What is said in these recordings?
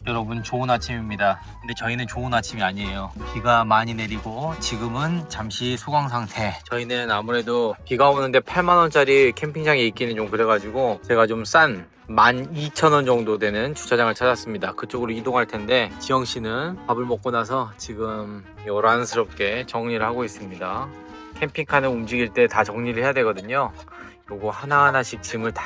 여러분 좋은 아침입니다. 근데 저희는 좋은 아침이 아니에요. 비가 많이 내리고 지금은 잠시 소강 상태. 저희는 아무래도 비가 오는데 8만원짜리 캠핑장에 있기는 좀 그래가지고 제가 좀 싼 12,000원 정도 되는 주차장을 찾았습니다. 그쪽으로 이동할 텐데 지영씨는 밥을 먹고 나서 지금 요란스럽게 정리를 하고 있습니다. 캠핑카는 움직일 때 다 정리를 해야 되거든요. 요거 하나하나씩 짐을 다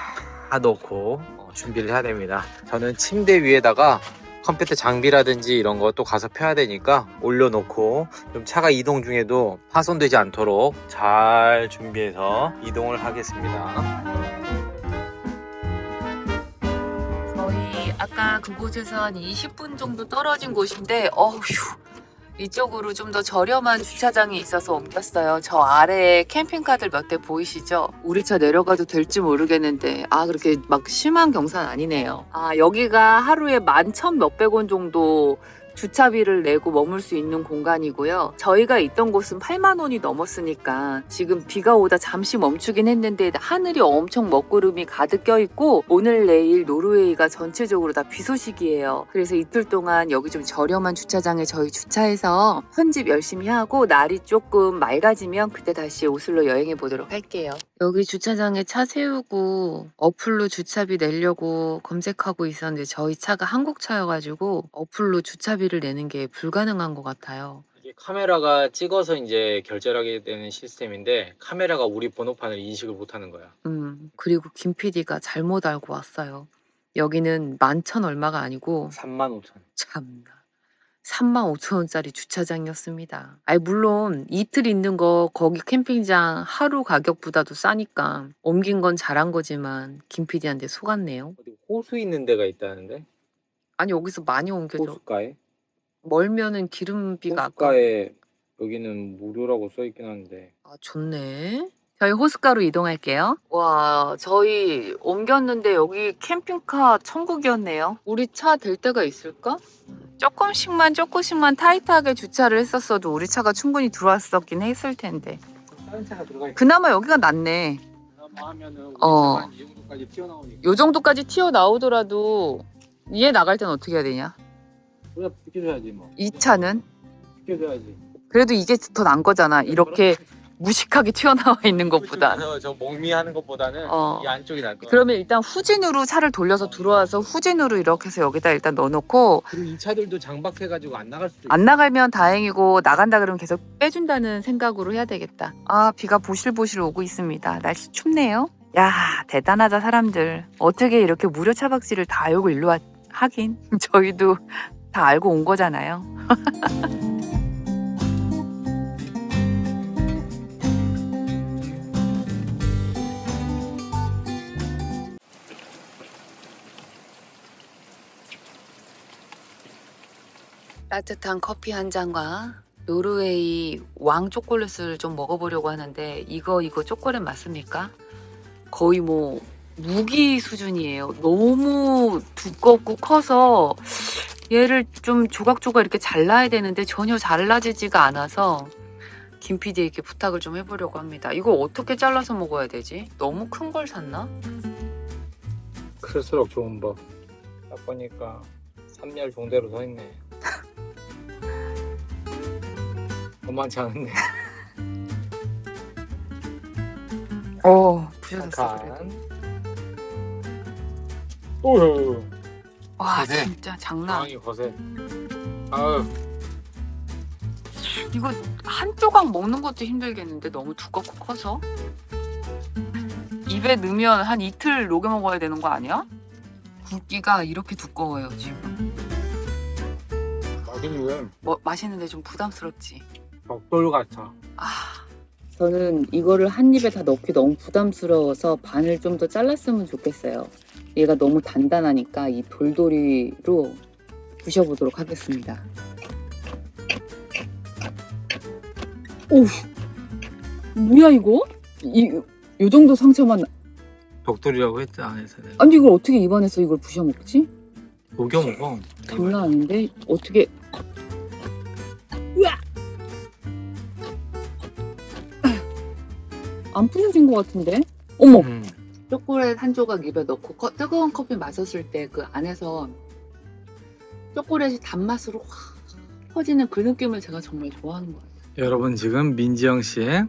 넣고 준비를 해야 됩니다. 저는 침대 위에다가 컴퓨터 장비라든지 이런 거 또 가서 펴야 되니까 올려놓고 좀 차가 이동 중에도 파손되지 않도록 잘 준비해서 이동을 하겠습니다. 저희 아까 그곳에서 한 20분 정도 떨어진 곳인데 어휴, 이쪽으로 좀 더 저렴한 주차장이 있어서 옮겼어요. 저 아래에 캠핑카들 몇 대 보이시죠? 우리 차 내려가도 될지 모르겠는데 그렇게 막 심한 경사는 아니네요. 여기가 하루에 11,000 몇백 원 정도 주차비를 내고 머물 수 있는 공간이고요. 저희가 있던 곳은 8만 원이 넘었으니까 지금 비가 오다 잠시 멈추긴 했는데 하늘이 엄청 먹구름이 가득 껴있고 오늘 내일 노르웨이가 전체적으로 다 비 소식이에요. 그래서 이틀 동안 여기 좀 저렴한 주차장에 저희 주차해서 편집 열심히 하고 날이 조금 맑아지면 그때 다시 오슬로 여행해 보도록 할게요. 여기 주차장에 차 세우고 어플로 주차비 내려고 검색하고 있었는데 저희 차가 한국 차여가지고 어플로 주차비를 내는 게 불가능한 것 같아요. 이게 카메라가 찍어서 이제 결제를 하게 되는 시스템인데 카메라가 우리 번호판을 인식을 못하는 거야. 그리고 김 PD가 잘못 알고 왔어요. 여기는 11,000 얼마가 아니고 35,000. 참나 35,000원짜리 주차장이었습니다. 물론 이틀 있는 거 거기 캠핑장 하루 가격보다도 싸니까 옮긴 건 잘한 거지만 김 PD한테 속았네요. 어디 호수 있는 데가 있다는데? 아니 여기서 많이 옮겨줘. 호수가에? 멀면은 기름비가 호수가에 여기는 무료라고 써있긴 한데. 좋네. 저희 호숫가로 이동할게요. 와, 저희 옮겼는데 여기 캠핑카 천국이었네요. 우리 차 될 때가 있을까? 조금씩만 타이트하게 주차를 했었어도 우리 차가 충분히 들어왔었긴 했을 텐데. 다른 차가 들어가 있고. 그나마 여기가 낫네. 그나마 하면은 우리 어. 차가 이 정도까지 튀어나오니까. 요 정도까지 튀어나오더라도 얘 나갈 땐 어떻게 해야 되냐? 우리가 비켜줘야지 뭐. 이 차는? 비켜줘야지. 그래도 이게 더 난 거잖아. 이렇게 무식하게 튀어나와 있는 것보다. 저 몽미하는 것보다는 이 안쪽이 나을 거야. 그러면 일단 후진으로 차를 돌려서 들어와서 후진으로 이렇게 해서 여기다 일단 넣어놓고 그리고 이 차들도 장박해가지고 안 나갈 수도 있어. 안 나가면 다행이고 나간다 그러면 계속 빼준다는 생각으로 해야 되겠다. 비가 보실보실 오고 있습니다. 날씨 춥네요. 야, 대단하다 사람들. 어떻게 이렇게 무료 차박지를 다 알고 일로 하긴 저희도 다 알고 온 거잖아요. 따뜻한 커피 한 잔과 노르웨이 왕 초콜릿을 좀 먹어보려고 하는데 이거 초콜릿 맞습니까? 거의 뭐 무기 수준이에요. 너무 두껍고 커서 얘를 좀 조각조각 이렇게 잘라야 되는데 전혀 잘라지지가 않아서 김 PD에게 부탁을 좀 해보려고 합니다. 이거 어떻게 잘라서 먹어야 되지? 너무 큰 걸 샀나? 클수록 좋은 법. 딱 보니까 3열 종대로 서 있네. 만만치 않은데. 부셔졌어 그래도. 오우. 와 거세. 진짜 장난. 상황이 거세. 아유. 이거 한 조각 먹는 것도 힘들겠는데 너무 두껍고 커서. 입에 넣으면 한 이틀 녹여 먹어야 되는 거 아니야? 굵기가 이렇게 두꺼워요 지금. 맛있는 맛있는데 좀 부담스럽지. 벽돌 같아. 저는 이거를 한 입에 다 넣기 너무 부담스러워서 반을 좀 더 잘랐으면 좋겠어요. 얘가 너무 단단하니까 이 돌돌이로 부셔보도록 하겠습니다. 오, 뭐야 이거? 요 정도 상처만. 벽돌이라고 했지 안에서 내가. 아니 이걸 어떻게 입안에서 이걸 부셔 먹지? 녹여 먹어. 장난 아닌데 어떻게? 으악! 안 부서진 것 같은데? 어머! 초콜릿 한 조각 입에 넣고 뜨거운 커피 마셨을 때 그 안에서 초콜릿이 단맛으로 확 퍼지는 그 느낌을 제가 정말 좋아하는 것 같아요. 여러분 지금 민지영 씨의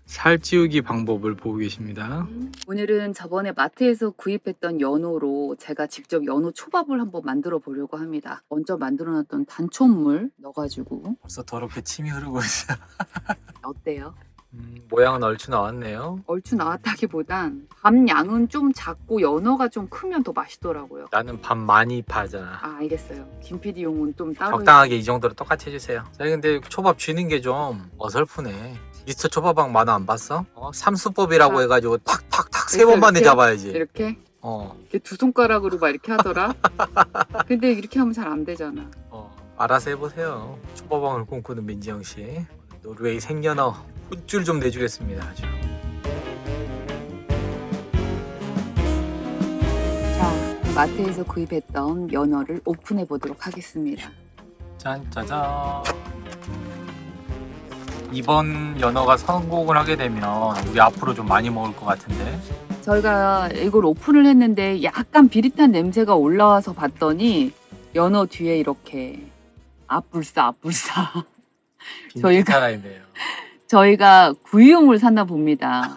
살찌우기 방법을 보고 계십니다. 오늘은 저번에 마트에서 구입했던 연어로 제가 직접 연어 초밥을 한번 만들어 보려고 합니다. 먼저 만들어놨던 단촛물 넣어가지고 벌써 더럽게 침이 흐르고 있어요. 어때요? 모양은 얼추 나왔네요. 얼추 나왔다기보단 밥 양은 좀 작고 연어가 좀 크면 더 맛있더라고요. 나는 밥 많이 파잖아. 아 알겠어요. 김 PD 용은 좀 따로 적당하게 이 정도로 똑같이 해주세요. 저희 근데 초밥 쥐는 게 좀 어설프네. 미스터 초밥왕 만화 안 봤어? 삼수법이라고 아. 해가지고 탁탁탁 세 그래서 번 만에 이렇게? 잡아야지. 이렇게 어, 이렇게 두 손가락으로 막 이렇게 하더라. 근데 이렇게 하면 잘 안 되잖아. 알아서 해보세요. 초밥왕을 꿈꾸는 민지영 씨. 노르웨이 생연어 혼줄 좀 내주겠습니다. 아주. 자, 마트에서 구입했던 연어를 오픈해 보도록 하겠습니다. 짠짜잔. 이번 연어가 성공을 하게 되면 우리 앞으로 좀 많이 먹을 것 같은데. 저희가 이걸 오픈을 했는데 약간 비릿한 냄새가 올라와서 봤더니 연어 뒤에 이렇게 앞불싸 저희가- 살아있네요. 저희가 구이용을 샀나 봅니다.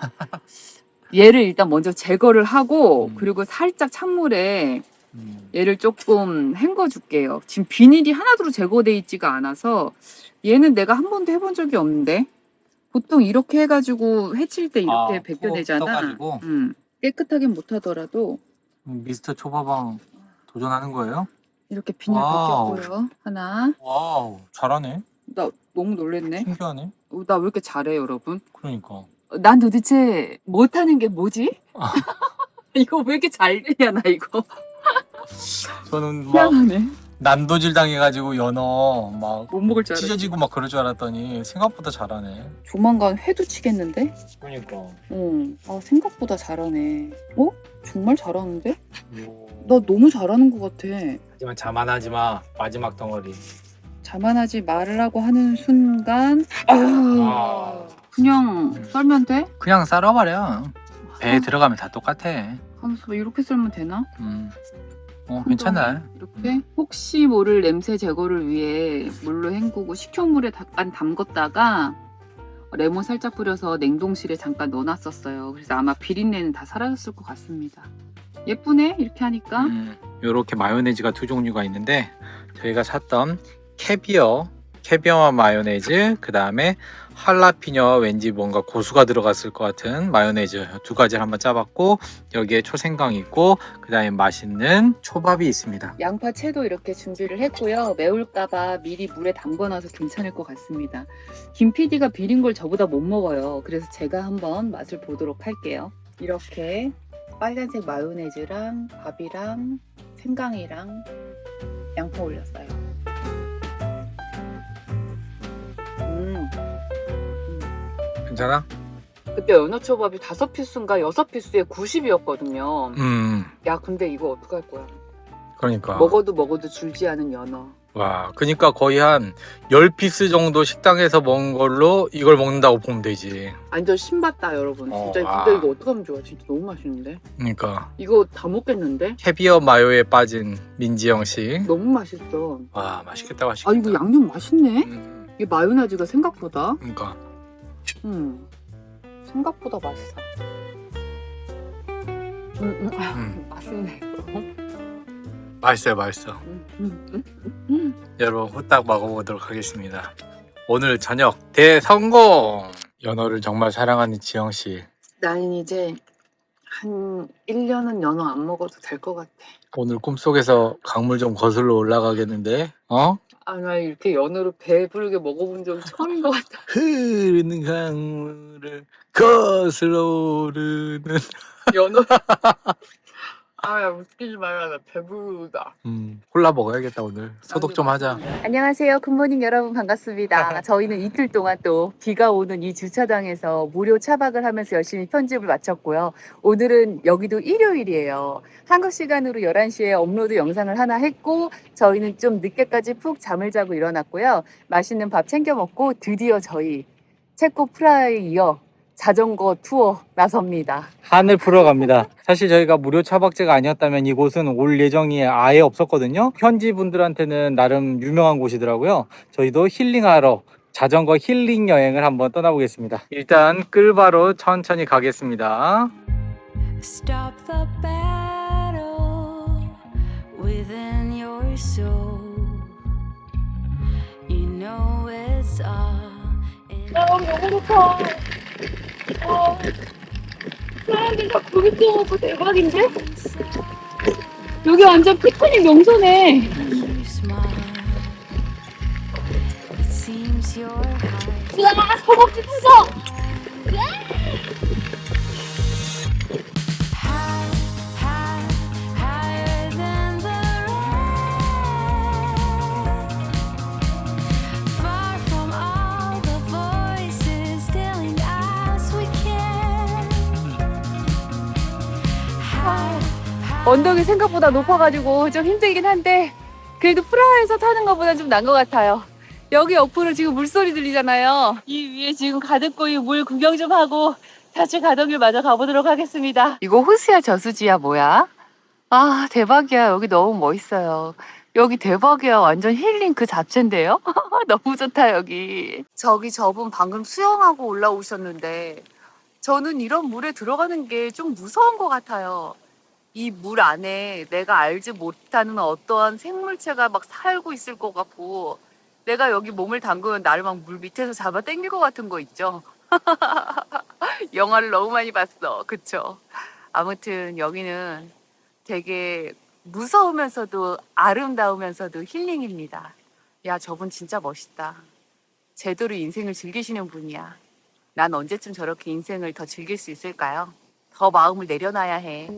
얘를 일단 먼저 제거를 하고 그리고 살짝 찬물에 얘를 조금 헹궈 줄게요. 지금 비닐이 하나도 제거돼 있지가 않아서 얘는 내가 한 번도 해본 적이 없는데 보통 이렇게 해가지고 해칠 때 이렇게 벗겨내잖아. 떠가지고 깨끗하게 못하더라도 미스터 초밥왕 도전하는 거예요? 이렇게 비닐 와우. 벗겼고요. 하나. 와우, 잘하네. 나 너무 놀랬네. 신기하네. 나 왜 이렇게 잘해 여러분? 그러니까. 난 도대체 못하는 게 뭐지? 이거 왜 이렇게 잘 되냐 나 이거. 저는 막 희한하네. 난도질 당해가지고 연어 막 못 먹을 줄 알았어. 찢어지고 막 그럴 줄 알았더니 생각보다 잘하네. 조만간 회도 치겠는데? 그러니까. 생각보다 잘하네. 정말 잘하는데? 나 너무 잘하는 것 같아. 하지만 자만하지 마. 마지막 덩어리. 자만하지 말라고 하는 순간 그냥 썰면 돼? 그냥 썰어버려. 배에 들어가면 다 똑같아. 하면서 뭐 이렇게 썰면 되나? 괜찮아. 이렇게 혹시 모를 냄새 제거를 위해 물로 헹구고 식초물에 잠깐 담궜다가 레몬 살짝 뿌려서 냉동실에 잠깐 넣어놨었어요. 그래서 아마 비린내는 다 사라졌을 것 같습니다. 예쁘네 이렇게 하니까. 이렇게 마요네즈가 두 종류가 있는데 저희가 샀던 캐비어 마요네즈, 그 다음에 할라피뇨, 왠지 뭔가 고수가 들어갔을 것 같은 마요네즈 두 가지를 한번 짜봤고, 여기에 초생강 있고 그 다음에 맛있는 초밥이 있습니다. 양파 채도 이렇게 준비를 했고요. 매울까봐 미리 물에 담궈놔서 괜찮을 것 같습니다. 김 PD가 비린 걸 저보다 못 먹어요. 그래서 제가 한번 맛을 보도록 할게요. 이렇게 빨간색 마요네즈랑 밥이랑 생강이랑 양파 올렸어요. 괜찮아? 그때 연어초밥이 5피스인가 6피스에 90이었거든요. 야 근데 이거 어떡할 거야. 그러니까 먹어도 줄지 않은 연어. 와, 그러니까 거의 한 10피스 정도 식당에서 먹은 걸로 이걸 먹는다고 보면 되지. 완전 신봤다 여러분. 진짜 와. 근데 이거 어떡하면 좋아. 진짜 너무 맛있는데. 그러니까 이거 다 먹겠는데? 캐비어 마요에 빠진 민지영 씨. 너무 맛있어. 와, 맛있겠다. 아 이거 양념 맛있네. 음, 이 마요네즈가 생각보다. 그러니까 생각보다 맛있어. 맛있네 이거. 맛있어. 여러분 후딱 먹어보도록 하겠습니다. 오늘 저녁 대성공! 연어를 정말 사랑하는 지영 씨. 나는 이제 한 1년은 연어 안 먹어도 될 것 같아. 오늘 꿈속에서 강물 좀 거슬러 올라가겠는데? 아 나 이렇게 연어를 배부르게 먹어본 적이 처음인 것 같아. 흐르는 강물을 거슬러 오르는. 연어. 아야 웃기지 마라. 나 배부르다. 콜라 먹어야겠다. 오늘 소독 좀 하자. 안녕하세요. 굿모닝 여러분 반갑습니다. 저희는 이틀 동안 또 비가 오는 이 주차장에서 무료 차박을 하면서 열심히 편집을 마쳤고요. 오늘은 여기도 일요일이에요. 한국 시간으로 11시에 업로드 영상을 하나 했고 저희는 좀 늦게까지 푹 잠을 자고 일어났고요. 맛있는 밥 챙겨 먹고 드디어 저희 체코 프라하에 이어 자전거 투어 나섭니다. 한을 풀어 갑니다. 사실 저희가 무료 차박제가 아니었다면 이곳은 올 예정이 아예 없었거든요. 현지 분들한테는 나름 유명한 곳이더라고요. 저희도 힐링하러 자전거 힐링 여행을 한번 떠나보겠습니다. 일단 끌바로 천천히 가겠습니다. Stop the battle within your soul. You know it's all in 너무 좋다. 사람들과 구경 오고 대박인데? 여기 완전 피크닉 명소네. you smile. It seems you're high. 으아, 허벅지 터져. High, high, higher than the rain. Far from all the voices telling us we can. High, 언덕이 생각보다 높아가지고 좀 힘들긴 한데 그래도 프라하에서 타는 것보다 좀 나은 것 같아요. 여기 옆으로 지금 물소리 들리잖아요. 이 위에 지금 가득 고이 물 구경 좀 하고 다시 가던 길 마저 가보도록 하겠습니다. 이거 호수야 저수지야 뭐야? 아 대박이야. 여기 너무 멋있어요. 여기 대박이야. 완전 힐링 그 자체인데요. 너무 좋다 여기. 저기 저분 방금 수영하고 올라오셨는데 저는 이런 물에 들어가는 게 좀 무서운 것 같아요. 이 물 안에 내가 알지 못하는 어떠한 생물체가 막 살고 있을 것 같고 내가 여기 몸을 담그면 나를 막 물 밑에서 잡아 당길 것 같은 거 있죠. 영화를 너무 많이 봤어. 그쵸? 아무튼 여기는 되게 무서우면서도 아름다우면서도 힐링입니다. 야, 저분 진짜 멋있다. 제대로 인생을 즐기시는 분이야. 난 언제쯤 저렇게 인생을 더 즐길 수 있을까요? 더 마음을 내려놔야 해.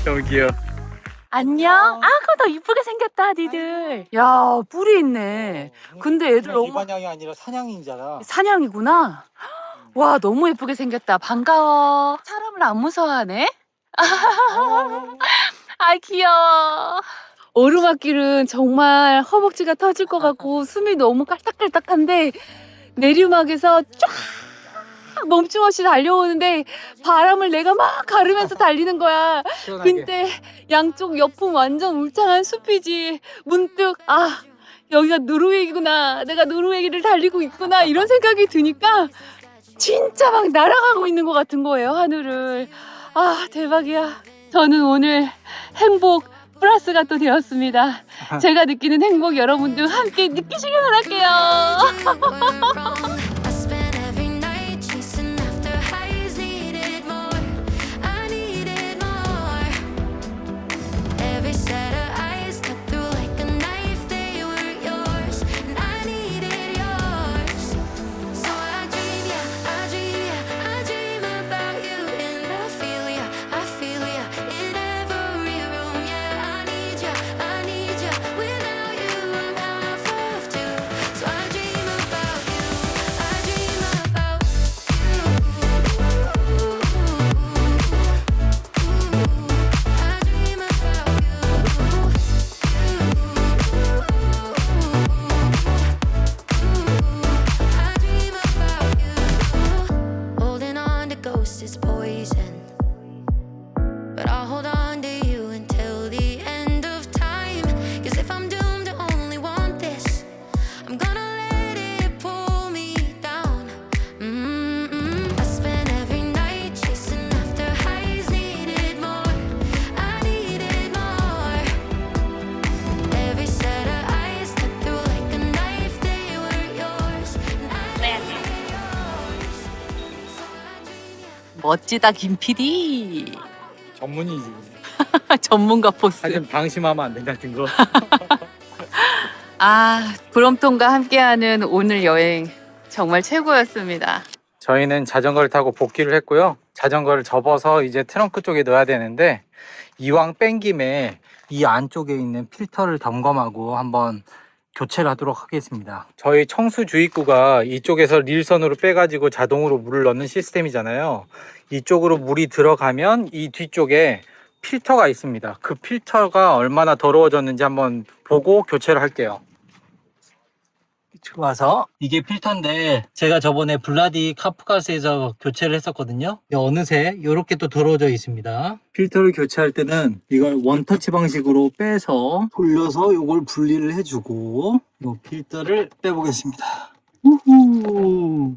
여기요. 안녕. 아그 너 이쁘게 생겼다 니들. 야 뿔이 있네. 근데 애들 너무 일반양이 아니라 사냥인잖아. 사냥이구나. 와 너무 예쁘게 생겼다. 반가워. 사람을 안 무서워하네. 아 귀여워. 오르막길은 정말 허벅지가 터질 것 같고 숨이 너무 깔딱깔딱한데 내리막에서 쫙 멈춤없이 달려오는데 바람을 내가 막 가르면서 달리는 거야. 근데 양쪽 옆은 완전 울창한 숲이지. 문득 아 여기가 노르웨이구나. 내가 노르웨이를 달리고 있구나. 이런 생각이 드니까 진짜 막 날아가고 있는 것 같은 거예요. 하늘을. 아 대박이야. 저는 오늘 행복 플러스가 또 되었습니다. 제가 느끼는 행복 여러분들 함께 느끼시길 바랄게요. I spent every night chasing after highs, needed more. I needed more. Every set of eyes cut through like a knife. They were yours, and I needed yours. So I dream, yeah, I dream, yeah, I dream about you, and I feel ya in every room. Yeah, I need ya. Without you, I'm half of two. So I dream about you. 멋지다 김 PD. 전문이지. 전문가 포스. 하여튼 방심하면 안 된다는 거. 아, 브롬톤과 함께하는 오늘 여행 정말 최고였습니다. 저희는 자전거를 타고 복귀를 했고요. 자전거를 접어서 이제 트렁크 쪽에 넣어야 되는데 이왕 뺀 김에 이 안쪽에 있는 필터를 점검하고 한번 교체를 하도록 하겠습니다. 저희 청수주입구가 이쪽에서 릴선으로 빼가지고 자동으로 물을 넣는 시스템이잖아요. 이쪽으로 물이 들어가면 이 뒤쪽에 필터가 있습니다. 그 필터가 얼마나 더러워졌는지 한번 보고 교체를 할게요. 와서 이게 필터인데 제가 저번에 블라디 카프가스에서 교체를 했었거든요. 어느새 이렇게 또 더러워져 있습니다. 필터를 교체할 때는 이걸 원터치 방식으로 빼서 돌려서 이걸 분리를 해주고 이 필터를 빼보겠습니다. 우후,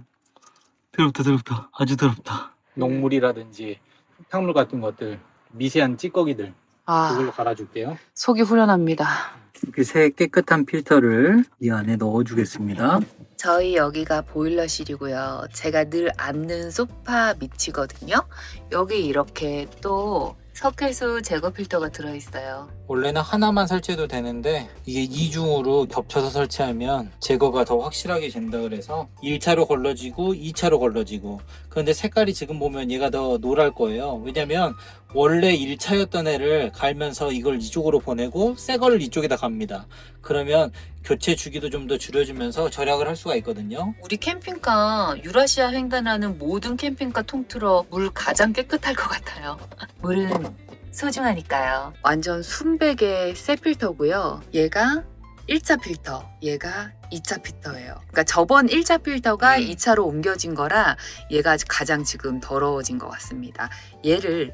더럽다. 아주 더럽다. 녹물이라든지 흙탕물 같은 것들, 미세한 찌꺼기들 그걸로 갈아줄게요. 속이 후련합니다. 이렇게 새 깨끗한 필터를 이 안에 넣어주겠습니다. 저희 여기가 보일러실이고요. 제가 늘 앉는 소파 밑이거든요. 여기 이렇게 또 석회수 제거 필터가 들어있어요. 원래는 하나만 설치해도 되는데 이게 이중으로 겹쳐서 설치하면 제거가 더 확실하게 된다 그래서 1차로 걸러지고 2차로 걸러지고. 그런데 색깔이 지금 보면 얘가 더 노랄 거예요. 왜냐면 원래 1차였던 애를 갈면서 이걸 이쪽으로 보내고 새 거를 이쪽에다 갑니다. 그러면 교체 주기도 좀 더 줄여주면서 절약을 할 수가 있거든요. 우리 캠핑카 유라시아 횡단하는 모든 캠핑카 통틀어 물 가장 깨끗할 것 같아요. 물은 소중하니까요. 완전 순백의 새 필터고요. 얘가 1차 필터, 얘가 2차 필터예요. 그러니까 저번 1차 필터가 2차로 옮겨진 거라 얘가 가장 지금 더러워진 것 같습니다. 얘를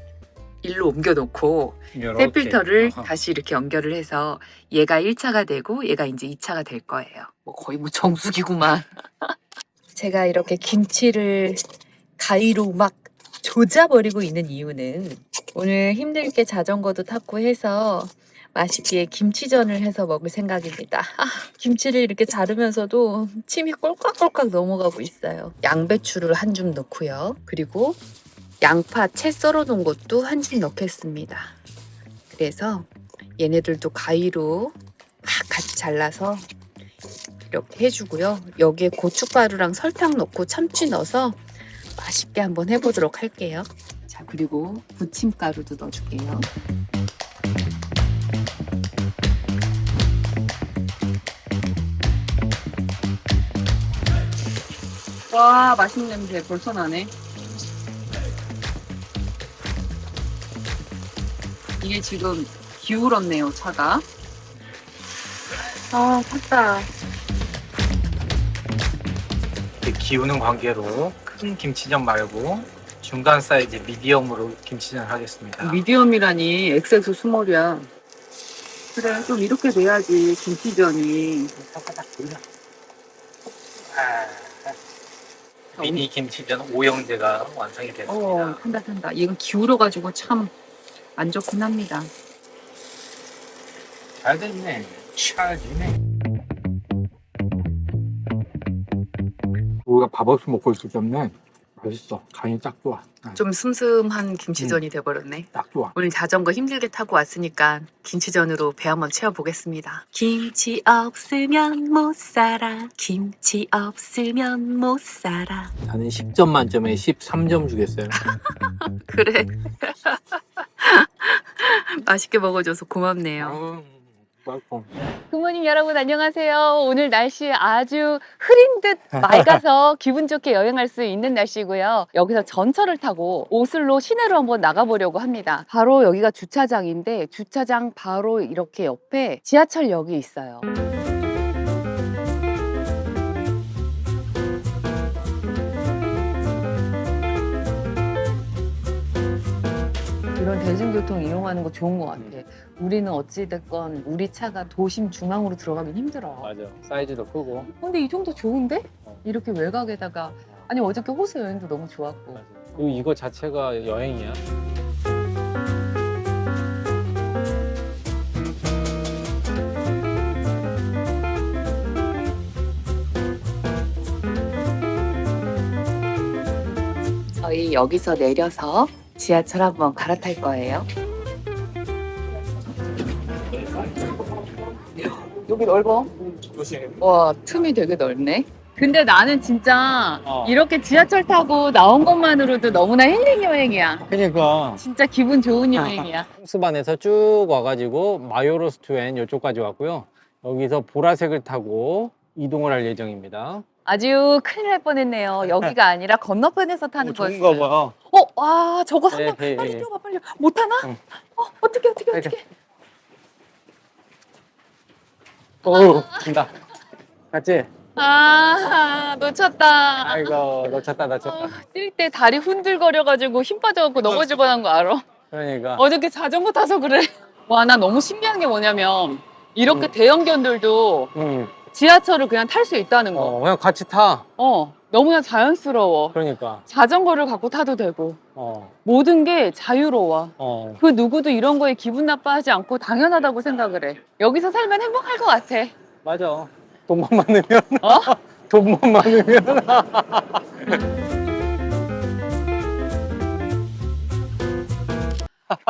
일로 옮겨놓고 새 필터를 다시 이렇게 연결을 해서 얘가 1차가 되고 얘가 이제 2차가 될 거예요. 뭐 거의 뭐 정수기구만. 제가 이렇게 김치를 가위로 막 조져버리고 있는 이유는 오늘 힘들게 자전거도 탔고 해서 맛있게 김치전을 해서 먹을 생각입니다. 김치를 이렇게 자르면서도 침이 꼴깍꼴깍 넘어가고 있어요. 양배추를 한 줌 넣고요. 그리고 양파 채 썰어 놓은 것도 한 줌 넣겠습니다. 그래서 얘네들도 가위로 막 같이 잘라서 이렇게 해주고요. 여기에 고춧가루랑 설탕 넣고 참치 넣어서 맛있게 한번 해보도록 할게요. 자, 그리고 부침가루도 넣어줄게요. 와, 맛있는 냄새 벌써 나네. 이게 지금 기울었네요, 차가. 아, 탔다. 기우는 관계로 큰 김치전 말고 중간 사이즈 미디엄으로 김치전 하겠습니다. 미디엄이라니 XX 스몰이야. 그래, 좀 이렇게 돼야지 김치전이. 미니 김치전 오형제가 완성이 됐습니다. 탄다. 이건 기울어가지고 참 안 좋긴 합니다. 잘 됐네. 잘 됐네. 우리가 밥 없이 먹고 있기 때문에 맛있어. 간이 딱 좋아. 좀 슴슴한 김치전이 돼버렸네. 딱 좋아. 오늘 자전거 힘들게 타고 왔으니까 김치전으로 배 한번 채워보겠습니다. 김치 없으면 못 살아. 김치 없으면 못 살아. 나는 10점 만점에 13점 주겠어요. 그래. 맛있게 먹어줘서 고맙네요. 부모님 여러분 안녕하세요. 오늘 날씨 아주 흐린 듯 맑아서 기분 좋게 여행할 수 있는 날씨고요. 여기서 전철을 타고 오슬로 시내로 한번 나가보려고 합니다. 바로 여기가 주차장인데 주차장 바로 이렇게 옆에 지하철역이 있어요. 이런 대중교통 이용하는 거 좋은 것 같아. 우리는 어찌됐건 우리 차가 도심 중앙으로 들어가긴 힘들어. 맞아. 사이즈도 크고. 근데 이 정도 좋은데? 이렇게 외곽에다가. 아니 어저께 호수 여행도 너무 좋았고. 그리고 이거 자체가 여행이야. 저희 여기서 내려서 지하철 한번 갈아탈 거예요. 여기 넓어. 와, 틈이 되게 넓네. 근데 나는 진짜 이렇게 지하철 타고 나온 것만으로도 너무나 힐링 여행이야. 그러니까 진짜 기분 좋은 여행이야. 홍수반에서 쭉 와가지고 마요로스투엔 이쪽까지 왔고요. 여기서 보라색을 타고 이동을 할 예정입니다. 아주 큰일 날 뻔했네요. 여기가 아니라 건너편에서 타는 거였어요. 좋은가 봐요. 와, 저거 한번 네, 빨리 네. 뛰어봐, 빨리. 못 타나? 응. 어떻게. 오, 간다. 갔지? 아, 놓쳤다. 아이고, 놓쳤다. 뛸 때 다리 흔들거려가지고 힘 빠져갖고 넘어질 뻔한 거 알아? 그러니까. 어저께 자전거 타서 그래. 와, 나 너무 신기한 게 뭐냐면 이렇게 대형견들도 지하철을 그냥 탈 수 있다는 거. 그냥 같이 타. 너무나 자연스러워. 그러니까. 자전거를 갖고 타도 되고 모든 게 자유로워. 그 누구도 이런 거에 기분 나빠하지 않고 당연하다고 생각을 해. 여기서 살면 행복할 것 같아. 맞아. 돈만 많으면. 어? 돈만 많으면.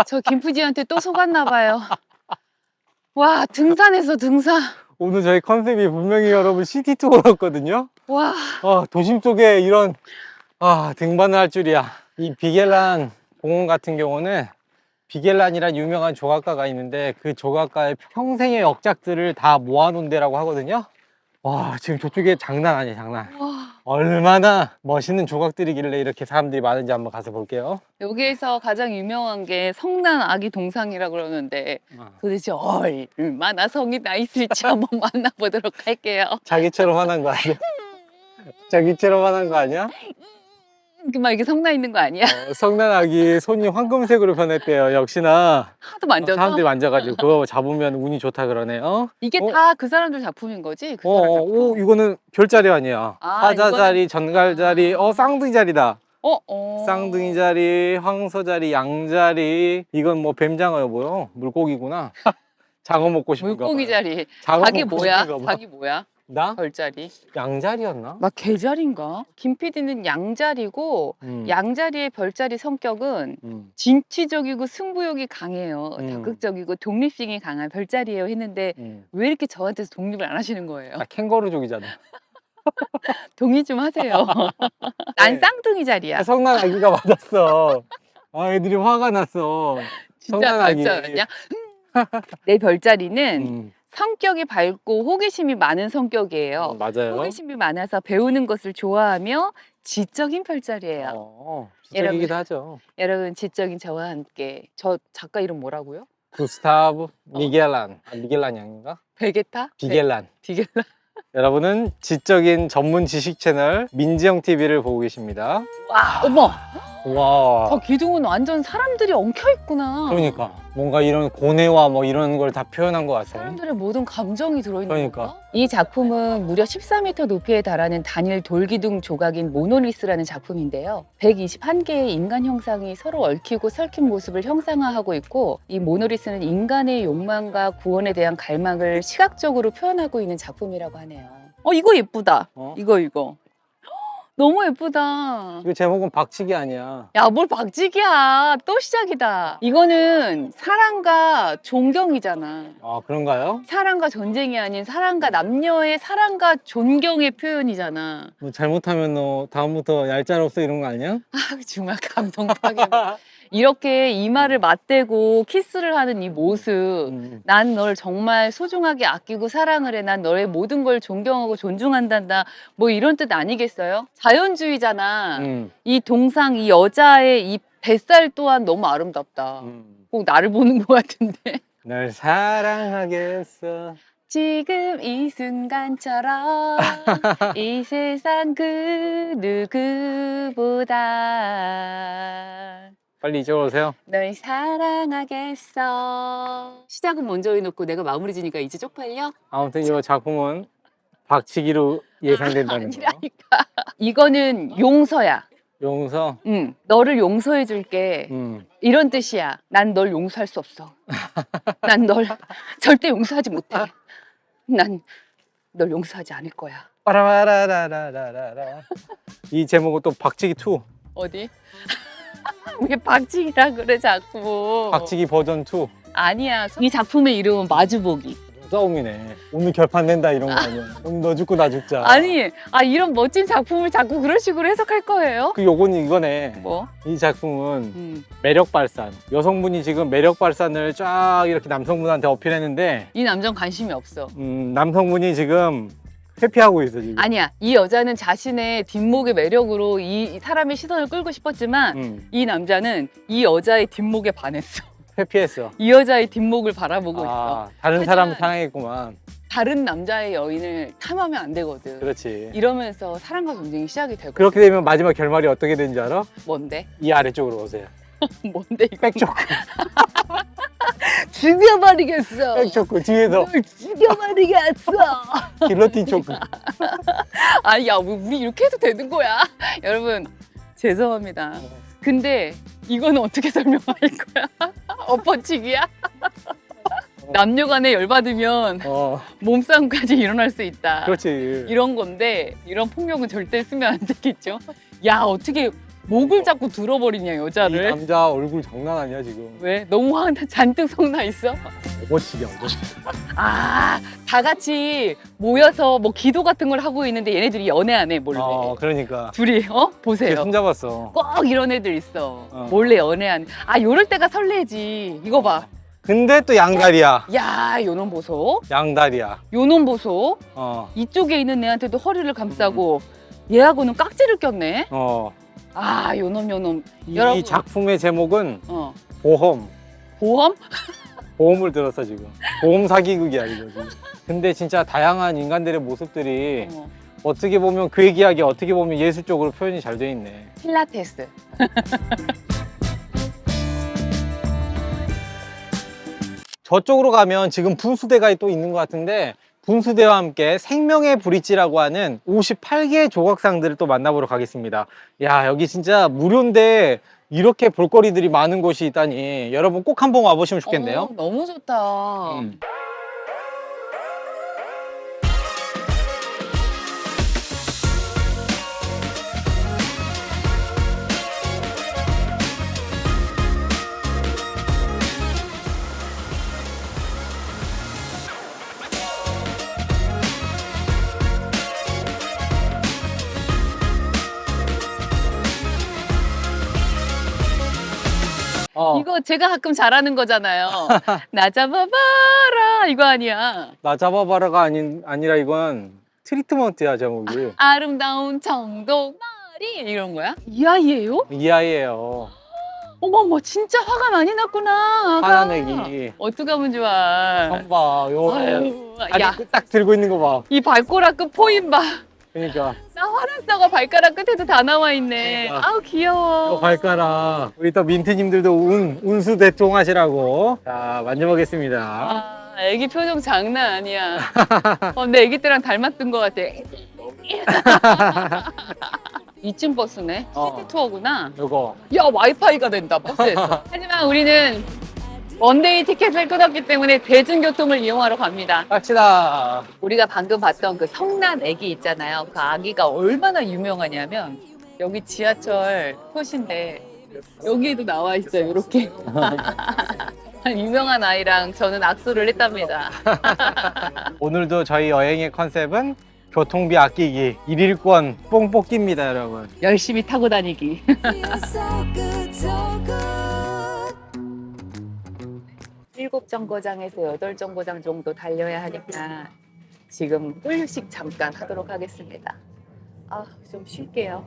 저 김프지한테 또 속았나 봐요. 와, 등산했어, 등산. 오늘 저희 컨셉이 분명히 여러분 시티 투어였거든요. 와, 도심 속에 이런 등반을 할 줄이야. 이 비겔란 공원 같은 경우는 비겔란이란 유명한 조각가가 있는데 그 조각가의 평생의 역작들을 다 모아놓은 데라고 하거든요. 와, 지금 저쪽에 장난 아니야, 장난. 와. 얼마나 멋있는 조각들이길래 이렇게 사람들이 많은지 한번 가서 볼게요. 여기에서 가장 유명한 게 성난 아기 동상이라고 그러는데 도대체 얼마나 성이 나 있을지 한번 만나보도록 할게요. 자기처럼 화난 거 아니야? 자기처럼 화난 거 아니야? 막 이렇게 성나 있는 거 아니야? 성난아기 손이 황금색으로 변했대요. 역시나 하도 만져서? 사람들이 만져가지고 그거 잡으면 운이 좋다 그러네요. 이게 다 그 사람들 작품인 거지? 그 사람 작품? 오, 이거는 별자리 아니야. 아, 사자자리, 전갈자리, 쌍둥이 자리다. 쌍둥이 쌍둥이 자리, 황소자리, 양자리. 이건 뭐 뱀장어요, 뭐요? 물고기구나. 장어 먹고 싶은가 봐요. 물고기 자리. 장어 자기 먹고 뭐야? 싶은가 봐. 자기 뭐야? 나? 별자리. 양자리였나? 막 개자리인가? 김 PD는 양자리고 양자리의 별자리 성격은 진취적이고 승부욕이 강해요. 적극적이고 독립심이 강한 별자리예요 했는데 왜 이렇게 저한테서 독립을 안 하시는 거예요? 나 캥거루족이잖아. 동의 좀 하세요. 난 네. 쌍둥이 자리야. 성난아기가 맞았어. 애들이 화가 났어. 진짜 성난아기. 맞지 않았냐? 내 별자리는 성격이 밝고 호기심이 많은 성격이에요. 맞아요. 호기심이 많아서 배우는 것을 좋아하며 지적인 별자리예요. 지적이기도 하죠. 여러분, 지적인 저와 함께. 저 작가 이름 뭐라고요? 구스타브 미겔란. 미겔란이 아닌가? 베게타? 비겔란. 비겔라? 여러분은 지적인 전문 지식 채널 민지영 TV를 보고 계십니다. 와, 어머! 와. 저 기둥은 완전 사람들이 엉켜있구나. 그러니까 뭔가 이런 고뇌와 뭐 이런 걸 다 표현한 것 같아요. 사람들의 모든 감정이 들어있는 그러니까. 건가? 이 작품은 무려 14m 높이에 달하는 단일 돌기둥 조각인 모노리스라는 작품인데요. 121개의 인간 형상이 서로 얽히고 설킨 모습을 형상화하고 있고 이 모노리스는 인간의 욕망과 구원에 대한 갈망을 시각적으로 표현하고 있는 작품이라고 하네요. 이거 예쁘다. 이거. 너무 예쁘다. 이거 제목은 박치기 아니야. 야, 뭘 박치기야. 또 시작이다. 이거는 사랑과 존경이잖아. 그런가요? 사랑과 전쟁이 아닌 사랑과 남녀의 사랑과 존경의 표현이잖아. 뭐 잘못하면 너 다음부터 얄짤 없어 이런 거 아니야? 정말 감동 파괴. 이렇게 이마를 맞대고 키스를 하는 이 모습. 난 널 정말 소중하게 아끼고 사랑을 해. 난 너의 모든 걸 존경하고 존중한단다. 뭐 이런 뜻 아니겠어요? 자연주의잖아. 이 동상, 이 여자의 이 뱃살 또한 너무 아름답다. 꼭 나를 보는 것 같은데. 널 사랑하겠어. 지금 이 순간처럼 이 세상 그 누구보다 빨리 이쪽으로 오세요. 널 사랑하겠어. 시작은 먼저 해놓고 내가 마무리 지니까 이제 쪽팔려? 아무튼 이 작품은 박치기로 예상된다는 거. 아니라니까. 이거는 용서야. 용서. 너를 용서해 줄게. 이런 뜻이야. 난 널 용서할 수 없어. 난 널 절대 용서하지 못해. 난 널 용서하지 않을 거야. 빠라라라라라라. 이 제목은 또 박치기 2. 어디? 왜 박치기라 그래 자꾸. 박치기 버전 2. 아니야. 이 작품의 이름은 마주보기. 싸움이네. 오늘 결판 낸다 이런 거 아니야. 오늘 너 죽고 나 죽자. 아니, 이런 멋진 작품을 자꾸 그런 식으로 해석할 거예요? 그 요거는 이거네. 뭐? 이 작품은 매력 발산. 여성분이 지금 매력 발산을 쫙 이렇게 남성분한테 어필했는데 이 남자는 관심이 없어. 남성분이 지금 회피하고 있어 지금. 아니야. 이 여자는 자신의 뒷목의 매력으로 이 사람의 시선을 끌고 싶었지만 이 남자는 이 여자의 뒷목에 반했어. 회피했어. 이 여자의 뒷목을 바라보고 있어. 다른 하지만- 사람 사랑했구만. 다른 남자의 여인을 탐하면 안 되거든. 그렇지. 이러면서 사랑과 경쟁이 시작이 되고. 그렇게 되면 마지막 결말이 어떻게 되는지 알아? 뭔데? 이 아래쪽으로 오세요. 뭔데 이거? 백초크. 죽여버리겠어. 백초크 뒤에서 널 죽여버리겠어. 길로틴 초크. 아니 야 우리 이렇게 해도 되는 거야? 여러분 죄송합니다. 근데 이거는 어떻게 설명할 거야? 엎어치기야? 남녀간에 열받으면 몸싸움까지 일어날 수 있다. 그렇지. 이런 건데 이런 폭력은 절대 쓰면 안 되겠죠? 야 어떻게 목을 잡고 들어버리냐 이 여자를? 남자 얼굴 장난 아니야 지금. 왜? 너무 잔뜩 성나 있어? 어버치기야 어버치기. 다 같이 모여서 뭐 기도 같은 걸 하고 있는데 얘네들이 연애하네 몰래. 그러니까. 둘이 보세요. 걔 손잡았어. 꼭 이런 애들 있어. 몰래 연애하는. 요럴 때가 설레지. 이거 봐. 근데 또 양다리야. 야, 요놈 보소. 양다리야. 요놈 보소. 이쪽에 있는 애한테도 허리를 감싸고 얘하고는 깍지를 꼈네. 요놈. 이 여러분. 작품의 제목은 어. 보험. 보험? 보험을 들었어 지금. 보험 사기극이야 이거 지금. 근데 진짜 다양한 인간들의 모습들이 어떻게 보면 괴기하게 어떻게 보면 예술적으로 표현이 잘 돼 있네. 필라테스. 저쪽으로 가면 지금 분수대가 또 있는 것 같은데 분수대와 함께 생명의 브릿지라고 하는 58개의 조각상들을 또 만나보러 가겠습니다. 야 여기 진짜 무료인데 이렇게 볼거리들이 많은 곳이 있다니 여러분 꼭 한번 와보시면 좋겠네요. 너무 좋다. 이거 제가 가끔 잘하는 거잖아요. 나 잡아봐라 이거 아니야. 나 잡아봐라가 아니라 이건 트리트먼트야 제목이. 아름다운 청동머리 이런 거야? 이 아이예요? 이 아이예요. 어머머 진짜 화가 많이 났구나. 아가. 화나내기. 어떡하면 좋아. 봐, 요. 아유, 아니, 야, 딱 들고 있는 거 봐. 이 발가락 끝 포인 봐. 그러니까. 나 화났어가 발가락 끝에도 다 나와 있네. 그러니까. 아우 귀여워. 발가락. 우리 또 민트님들도 운수 대통하시라고. 자, 만져보겠습니다. 애기 표정 장난 아니야. 내 애기 때랑 닮았던 것 같아. 2층 버스네. 시티 투어구나. 요거. 야 와이파이가 된다 버스에서. 하지만 우리는 원데이 티켓을 끊었기 때문에 대중교통을 이용하러 갑니다. 갑시다. 우리가 방금 봤던 그 성난 애기 있잖아요. 그 아기가 얼마나 유명하냐면 여기 지하철 표시인데 여기에도 나와 있어요. 이렇게. 유명한 아이랑 저는 악수를 했답니다. 오늘도 저희 여행의 컨셉은 교통비 아끼기 1일권 뽕 뽑기입니다 여러분. 열심히 타고 다니기. Feels so good, so good. 7정거장에서 8정거장 정도 달려야 하니까 지금 휴식 잠깐 하도록 하겠습니다. 좀 쉴게요.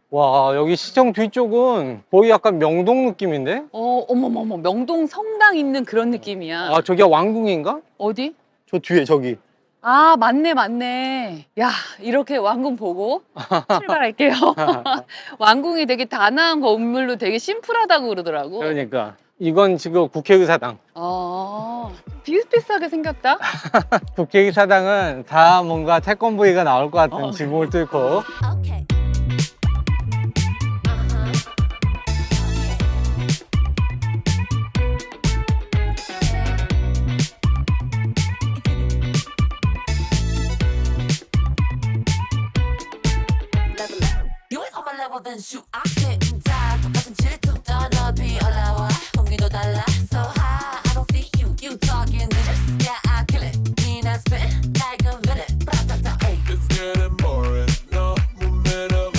와 여기 시청 뒤쪽은 거의 약간 명동 느낌인데? 어머머머 명동 성당 있는 그런 느낌이야. 아 저기가 왕궁인가? 어디? 저 뒤에 저기. 맞네. 야, 이렇게 왕궁 보고 출발할게요. 왕궁이 되게 단아한 건물로 되게 심플하다고 그러더라고. 그러니까 이건 지금 국회의사당. 비슷비슷하게 생겼다. 국회의사당은 다 뭔가 태권브이가 나올 것 같은 지붕을 뚫고. Okay. You ain't on my level, then shoot. I can't die. 똑같은 질투 더 높이 올라와. 공기도 달라. So high, I don't see you. You talking this? Yeah, I kill it. mean I spit like a villain. Bra-ta-ta, ay. It's getting boring. No momentum.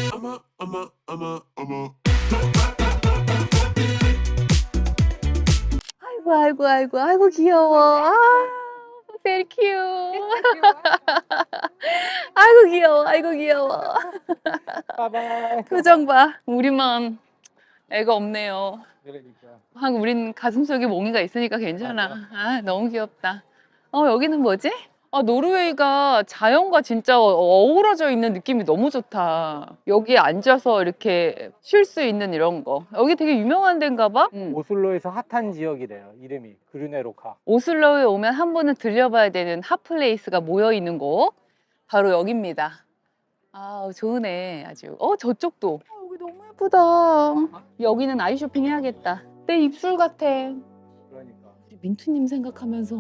I'm a. 아이고 귀여워. very cute. 아이고 귀여워. 빠바이. 표정 봐. 우리만 애가 없네요. 그러니까. 우린 가슴속에 몽이가 있으니까 괜찮아. 너무 귀엽다. 여기는 뭐지? 노르웨이가 자연과 진짜 어우러져 있는 느낌이 너무 좋다. 여기에 앉아서 이렇게 쉴 수 있는 이런 거. 여기 되게 유명한 데인가 봐? 오슬로에서 핫한 지역이래요. 이름이 그르네로카. 오슬로에 오면 한 번은 들려봐야 되는 핫플레이스가 모여있는 곳. 바로 여기입니다. 좋으네 아주. 저쪽도. 여기 너무 예쁘다. 여기는 아이 쇼핑 해야겠다. 내 입술 같아. 그러니까. 우리 민투님 생각하면서.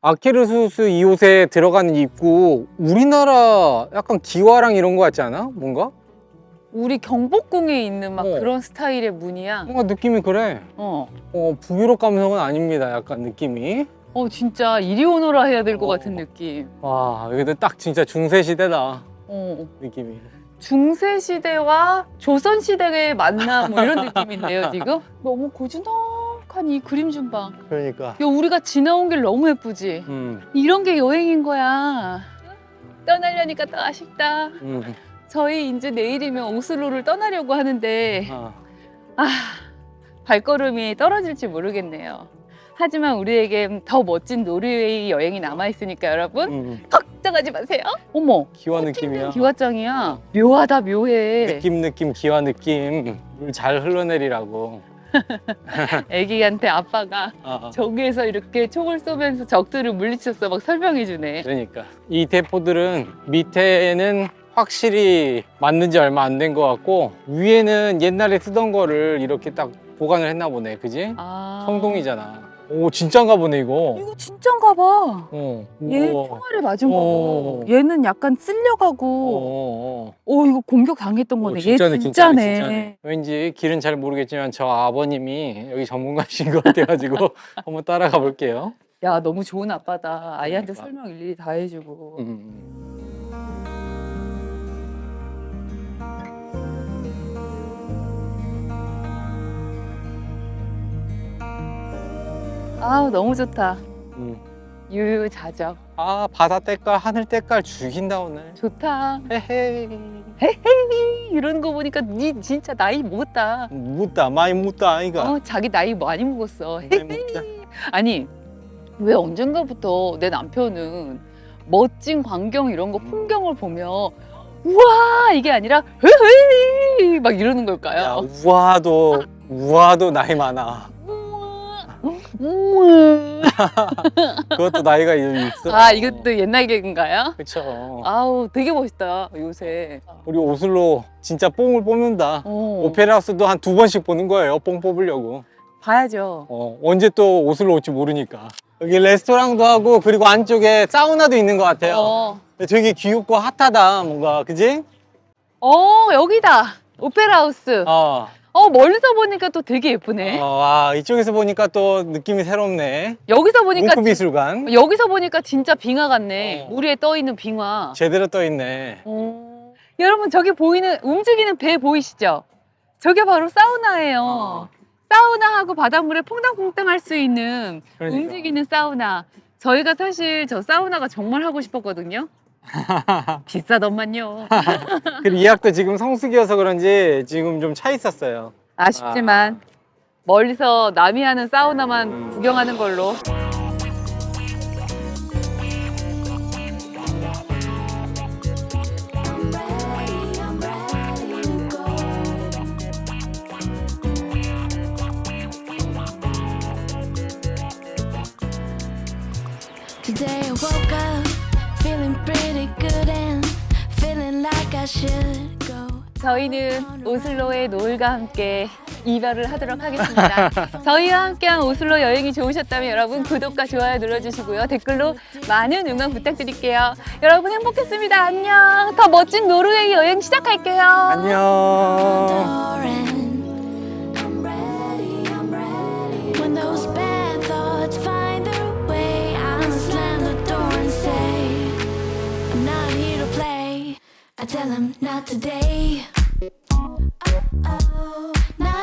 아키르스우스 이 옷에 들어가는 입구 우리나라 약간 기와랑 이런 거 같지 않아? 뭔가? 우리 경복궁에 있는 막 어. 그런 스타일의 무늬야. 뭔가 느낌이 그래. 북유럽 감성은 아닙니다. 약간 느낌이. 진짜 이리 오너라 해야 될 것 어. 같은 느낌. 와 여기도 딱 진짜 중세 시대다 느낌이. 중세 시대와 조선 시대의 만남 뭐 이런 느낌인데요 지금? 너무 고즈넉한 이 그림 좀 봐. 그러니까. 야, 우리가 지나온 길 너무 예쁘지? 이런 게 여행인 거야. 떠나려니까 또 아쉽다. 저희 이제 내일이면 오슬로를 떠나려고 하는데 발걸음이 떨어질지 모르겠네요. 하지만 우리에겐 더 멋진 노르웨이 여행이 남아있으니까 여러분 걱정하지 마세요. 어머, 기와 느낌이야. 기와장이야. 묘하다 묘해. 느낌 기와 느낌. 물 잘 흘러내리라고. 애기한테 아빠가 저기에서 이렇게 총을 쏘면서 적들을 물리쳤어 막 설명해주네. 그러니까 이 대포들은 밑에는 확실히 만든 지 얼마 안 된 것 같고 위에는 옛날에 쓰던 거를 이렇게 딱 보관을 했나 보네. 그지? 성동이잖아. 오 진짠가 보네 이거. 이거 진짠가 봐. 얘 우와. 총알에 맞은 거. 얘는 약간 쓸려가고. 이거 공격 당했던 거네. 얘 진짜네. 진짜네. 왠지 길은 잘 모르겠지만 저 아버님이 여기 전문가신 것 같아가지고 한번 따라가 볼게요. 야 너무 좋은 아빠다. 아이한테 그러니까. 설명 일일이 다 해주고. 너무 좋다. 유유자적. 바다 때깔 하늘 때깔 죽인다 오늘. 좋다. 헤헤이. 이러는 거 보니까 니 진짜 나이 먹었다. 묻다 많이 묻다 아이가. 자기 나이 많이 먹었어. 많이 묻다. 아니 왜 언젠가부터 내 남편은 멋진 광경 이런 거 풍경을 보면 우와 이게 아니라 헤헤이 막 이러는 야 걸까요? 우아도 나이 많아. 그것도 나이가 있어. 이것도 옛날 개그인가요? 그쵸. 되게 멋있다 요새. 우리 오슬로 진짜 뽕을 뽑는다. 오페라 하우스도 한 2번씩 보는 거예요. 뽕 뽑으려고. 봐야죠. 언제 또 오슬로 올지 모르니까. 여기 레스토랑도 하고 그리고 안쪽에 사우나도 있는 것 같아요. 되게 귀엽고 핫하다 뭔가 그지? 여기다 오페라 하우스. 멀리서 보니까 또 되게 예쁘네. 이쪽에서 보니까 또 느낌이 새롭네. 여기서 보니까 문구미술관. 여기서 보니까 진짜 빙하 같네. 물 위에 떠 있는 빙하. 제대로 떠 있네. 여러분 저기 보이는 움직이는 배 보이시죠? 저게 바로 사우나예요. 사우나하고 바닷물에 퐁당퐁당 할 수 있는 그러니까. 움직이는 사우나. 저희가 사실 저 사우나가 정말 하고 싶었거든요. 비싸더만요. 그리고 예약도 지금 성수기여서 그런지 지금 좀 차 있었어요. 아쉽지만 멀리서 남이 하는 사우나만 구경하는 걸로. Today I woke up feeling pretty good and feeling like I should go. 저희는 오슬로의 노을과 함께 이별을 하도록 하겠습니다. 저희와 함께한 오슬로 여행이 좋으셨다면 여러분 구독과 좋아요 눌러주시고요. 댓글로 많은 응원 부탁드릴게요. 여러분 행복했습니다. 안녕. 더 멋진 노르웨이 여행 시작할게요. 안녕. I'm ready, I'm ready. When those bad thoughts find their way, I'ma slam the door and say, I'm not here to play. I tell them not today. Oh, not